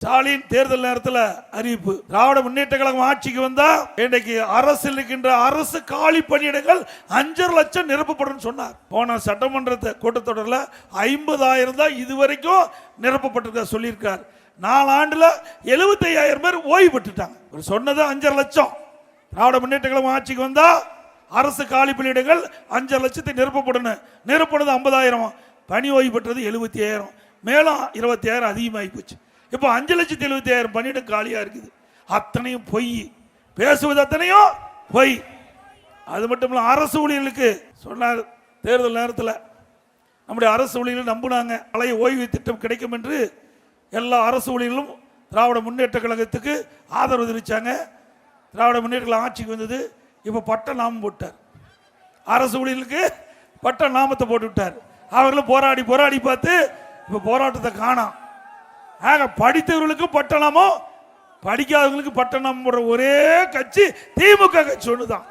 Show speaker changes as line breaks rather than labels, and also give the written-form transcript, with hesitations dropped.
ஸ்டாலின் தேர்தல் நேரத்தில் அறிவிப்பு, திராவிட முன்னேற்ற கழகம் ஆட்சிக்கு வந்தா இன்றைக்கு அரசில் இருக்கின்ற அரசு காலி பணியிடங்கள் 5 லட்சம் நிரப்பப்படும் சொன்னார். போன சட்டமன்ற கூட்டத்தொடரில் 50,000 தான் இதுவரைக்கும் நிரப்பப்பட்டிருக்க சொல்லியிருக்கார். 4 ஆண்டுல 75,000 பேர் ஓய்வு பெற்றுட்டாங்க. சொன்னது 5 லட்சம். திராவிட முன்னேற்ற கழகம் ஆட்சிக்கு வந்தா அரசு காலி பணியிடங்கள் 5 லட்சத்தை நிரப்பப்படணும். நிரப்பனது 50,000, பணி ஓய்வு பெற்றது 75,000, மேலும் 20,000 அதிகமாகி போச்சு. இப்போ 5,70,000 பணியிடம் காலியா இருக்குது. அத்தனையும் பொய், பேசுவது அத்தனையும் பொய். அது மட்டும் இல்ல, அரசு ஊழியர்களுக்கு சொன்னார் தேர்தல் நேரத்தில். நம்முடைய அரசு ஊழியர்கள் நம்பினாங்க பழைய ஓய்வு திட்டம் கிடைக்கும் என்று. எல்லா அரசு ஊழியர்களும் திராவிட முன்னேற்ற கழகத்துக்கு ஆதரவு தெரிவித்தாங்க. திராவிட முன்னேற்ற கழகம் ஆட்சிக்கு வந்தது. இப்போ பட்ட நாமம் போட்டார், அரசு ஊழியர்களுக்கு பட்ட நாமத்தை போட்டு விட்டார். அவர்களும் போராடி போராடி பார்த்து இப்போ போராட்டத்தை காணோம். ஆக படித்தவர்களுக்கு பட்டணமோ படிக்காதவங்களுக்கு பட்டணம் போடுற ஒரே கட்சி திமுக கட்சி ஒண்ணுதான்.